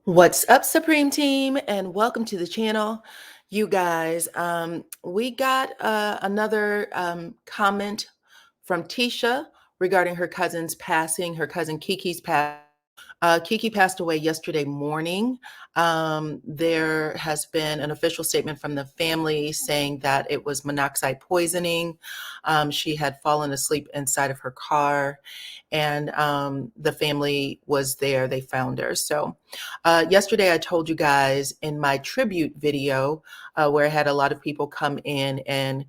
What's up, Supreme Team, and welcome to the channel. You guys, we got another comment from Tisha regarding her cousin's passing, her cousin Kiki's passing. Kiki passed away yesterday morning. There has been an official statement from the family saying that it was monoxide poisoning. She had fallen asleep inside of her car, and the family was there. They found her. So yesterday I told you guys in my tribute video where I had a lot of people come in and,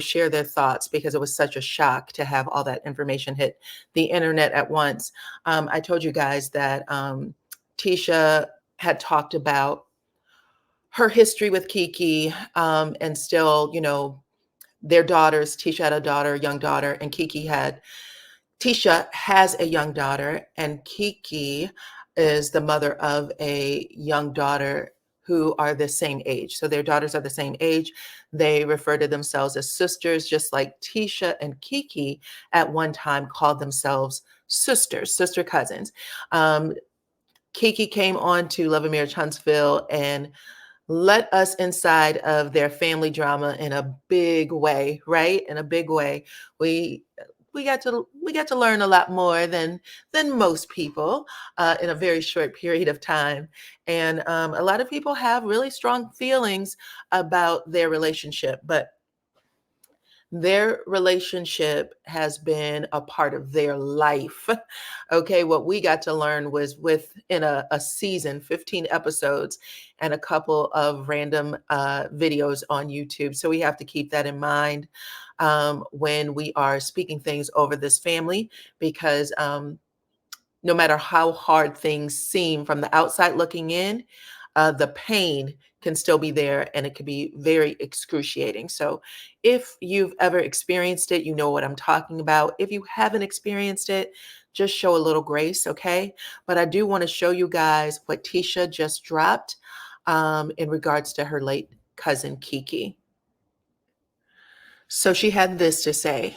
share their thoughts because it was such a shock to have all that information hit the internet at once. I told you guys that Tisha had talked about her history with Kiki, and still, their daughters. Tisha had a daughter, young daughter, and Tisha has a young daughter, and Kiki is the mother of a young daughter who are the same age. So their daughters are the same age. They refer to themselves as sisters, just like Tisha and Kiki at one time called themselves sisters, sister cousins. Kiki came on to Love and Marriage Huntsville and let us inside of their family drama in a big way, right? In a big way. We we got to learn a lot more than most people in a very short period of time, and a lot of people have really strong feelings about their relationship, but their relationship has been a part of their life. Okay, what we got to learn was within a season, 15 episodes, and a couple of random videos on YouTube. So we have to keep that in mind when we are speaking things over this family, because no matter how hard things seem from the outside looking in, the pain can still be there and it can be very excruciating. So, if you've ever experienced it, you know what I'm talking about. If you haven't experienced it, just show a little grace, okay? But I do want to show you guys what Tisha just dropped in regards to her late cousin Kiki. So, she had this to say.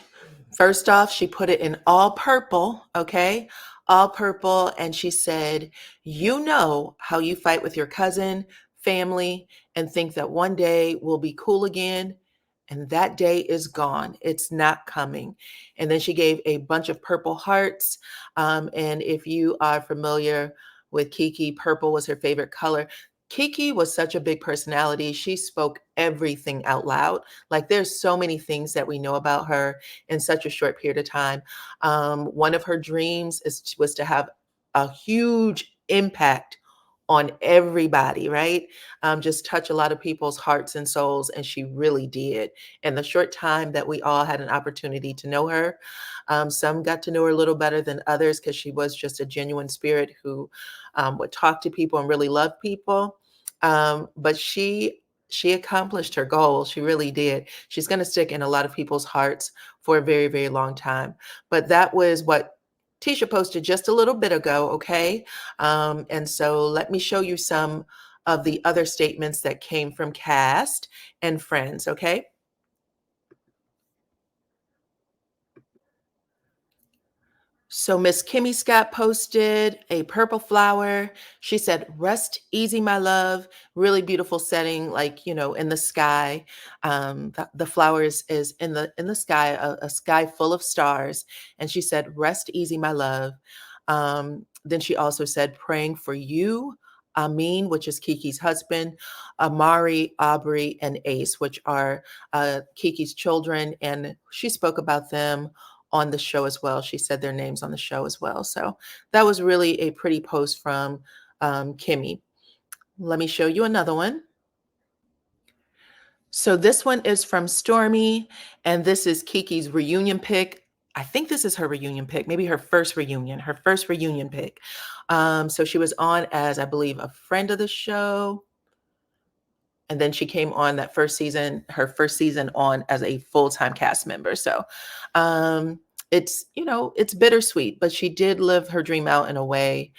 First off, she put it in all purple, okay? All purple. And she said, "You know how you fight with your cousin, family, and think that one day we'll be cool again. And that day is gone. It's not coming." And then she gave a bunch of purple hearts. And if you are familiar with Kiki, purple was her favorite color. Kiki was such a big personality. She spoke everything out loud. Like, there's so many things that we know about her in such a short period of time. One of her dreams was to have a huge impact on everybody, right? Just touch a lot of people's hearts and souls. And she really did. In the short time that we all had an opportunity to know her, some got to know her a little better than others because she was just a genuine spirit who would talk to people and really love people. But she accomplished her goal. She really did. She's going to stick in a lot of people's hearts for a very, very long time. But that was what Tisha posted just a little bit ago, okay? And so let me show you some of the other statements that came from cast and friends, okay? So Miss Kimmy Scott posted a purple flower. She said, "Rest easy, my love." Really beautiful setting, like, in the sky. The flowers is in the sky, a sky full of stars. And she said, "Rest easy, my love." Then she also said, "Praying for you, Amin," which is Kiki's husband, Amari, Aubrey, and Ace, which are Kiki's children. And she spoke about them on the show as well. She said their names on the show as well. So that was really a pretty post from Kimmy. Let me show you another one. So this one is from Stormy, and this is Kiki's reunion pic. I think this is her reunion pic, maybe her first reunion pic. So she was on as, I believe, a friend of the show. And then she came on that first season, her first season on as a full-time cast member. So it's bittersweet, but she did live her dream out in a way.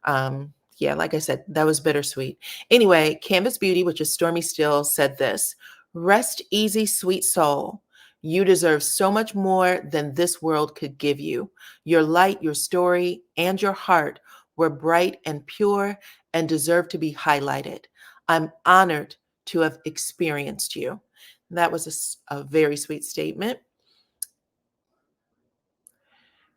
Yeah, like I said, that was bittersweet. Anyway, Canvas Beauty, which is Stormy Still, said this: "Rest easy, sweet soul. You deserve so much more than this world could give you. Your light, your story, and your heart were bright and pure and deserve to be highlighted. I'm honored to have experienced you. That was a very sweet statement.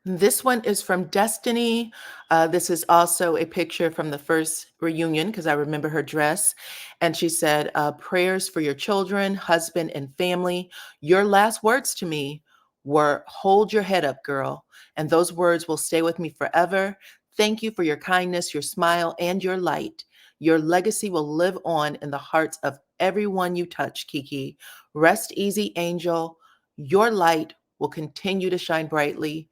This one is from Destiny. This is also a picture from the first reunion because I remember her dress. And she said, prayers for your children, husband, and family. Your last words to me were, hold your head up, girl. And those words will stay with me forever. Thank you for your kindness, your smile, and your light. Your legacy will live on in the hearts of everyone you touch, Kiki. Rest easy, angel. Your light will continue to shine brightly.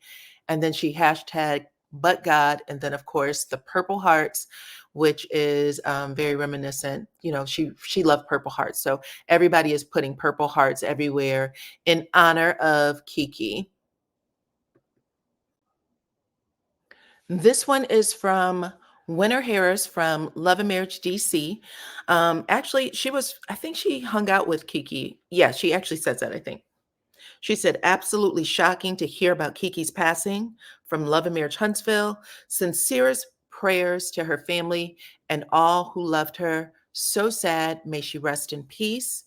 And then she hashtag but God, and then of course the purple hearts, which is very reminiscent. You know, she loved purple hearts, so everybody is putting purple hearts everywhere in honor of Kiki. This one is from Winter Harris from Love and Marriage DC. Actually, I think she hung out with Kiki. Yeah, she actually says that, I think. She said, absolutely shocking to hear about Kiki's passing from Love and Marriage Huntsville. Sincerest prayers to her family and all who loved her. So sad. May she rest in peace.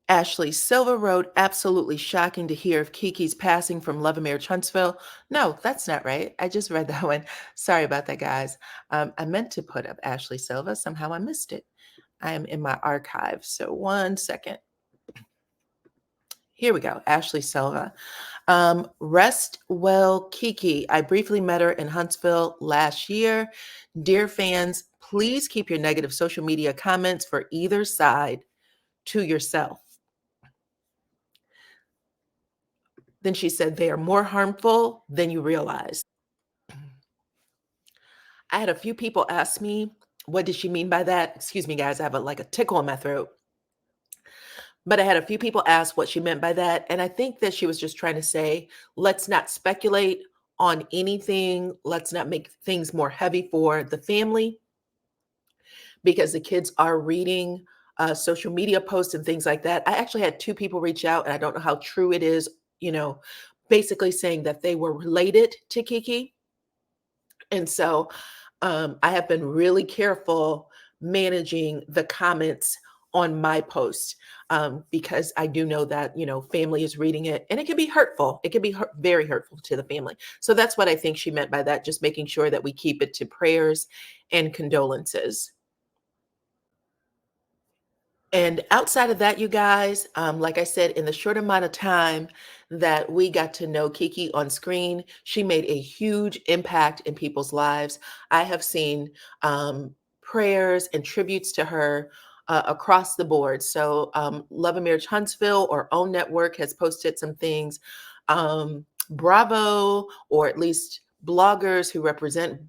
Ashley Silva wrote, absolutely shocking to hear of Kiki's passing from Love and Marriage Huntsville. No, that's not right. I just read that one. Sorry about that, guys. I meant to put up Ashley Silva. Somehow I missed it. I am in my archive. So 1 second. Here we go. Ashley Silva. Rest well, Kiki. I briefly met her in Huntsville last year. Dear fans, please keep your negative social media comments for either side to yourself. Then she said, they are more harmful than you realize. I had a few people ask me, what did she mean by that? Excuse me, guys, I have like a tickle in my throat. But I had a few people ask what she meant by that. And I think that she was just trying to say, let's not speculate on anything. Let's not make things more heavy for the family because the kids are reading social media posts and things like that. I actually had 2 people reach out, and I don't know how true it is, you know, basically saying that they were related to Kiki. And so I have been really careful managing the comments on my post because I do know that, you know, family is reading it and it can be hurtful. It can be very hurtful to the family. So that's what I think she meant by that, just making sure that we keep it to prayers and condolences. And outside of that, you guys, like I said, in the short amount of time that we got to know Kiki on screen, she made a huge impact in people's lives. I have seen prayers and tributes to her across the board. So, Love and Marriage Huntsville or Own Network has posted some things. Bravo, or at least bloggers who represent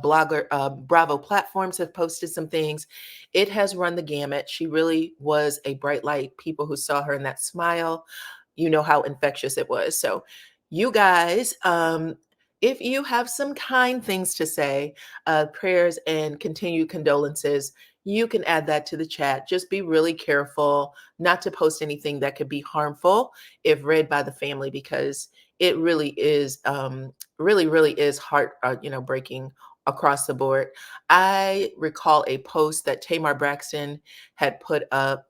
Bravo platforms have posted some things. It has run the gamut. She really was a bright light. People who saw her in that smile, you know how infectious it was. So, you guys, if you have some kind things to say, prayers and continued condolences, you can add that to the chat. Just be really careful not to post anything that could be harmful if read by the family, because it really is, really is heart, breaking across the board. I recall a post that Tamar Braxton had put up,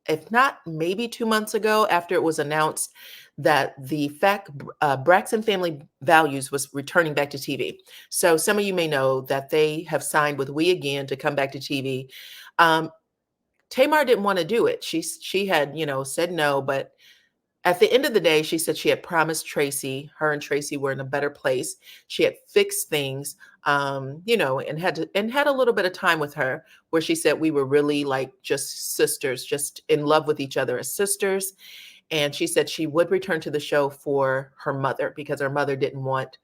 if not maybe 2 months ago, after it was announced that the Braxton Family Values was returning back to TV. So some of you may know that they have signed with We Again to come back to TV. Tamar didn't want to do it. She had, said no, but at the end of the day, she said she had promised Tracy, her and Tracy were in a better place. She had fixed things, and had a little bit of time with her where she said we were really like just sisters, just in love with each other as sisters. And she said she would return to the show for her mother because her mother didn't want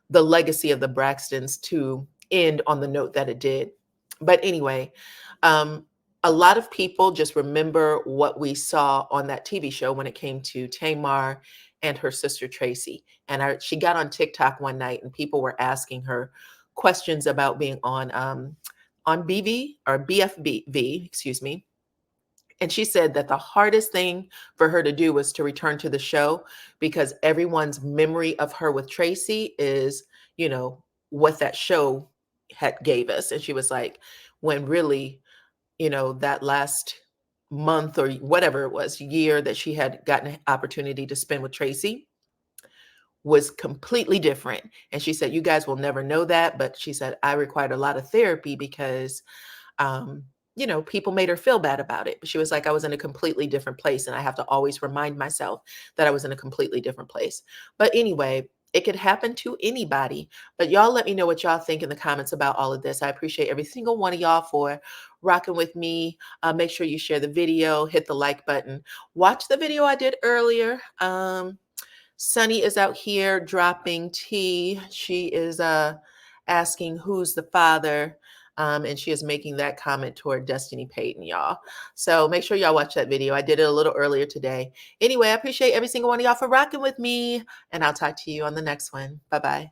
the legacy of the Braxtons to end on the note that it did. But anyway, a lot of people just remember what we saw on that TV show when it came to Tamar and her sister Tracy. And she got on TikTok one night and people were asking her questions about being on BV or BFBV, excuse me. And she said that the hardest thing for her to do was to return to the show because everyone's memory of her with Tracy is, you know, what that show had gave us. And she was like, when really, you know, that last month or whatever it was, year that she had gotten an opportunity to spend with Tracy was completely different. And she said, you guys will never know that. But she said, I required a lot of therapy because um, you know, people made her feel bad about it. But she was like, I was in a completely different place. And I have to always remind myself that I was in a completely different place. But anyway, it could happen to anybody. But y'all let me know what y'all think in the comments about all of this. I appreciate every single one of y'all for rocking with me. Make sure you share the video, hit the like button. Watch the video I did earlier. Sunny is out here dropping tea. She is asking who's the father. And she is making that comment toward Destiny Payton, y'all. So make sure y'all watch that video. I did it a little earlier today. Anyway, I appreciate every single one of y'all for rocking with me. And I'll talk to you on the next one. Bye-bye.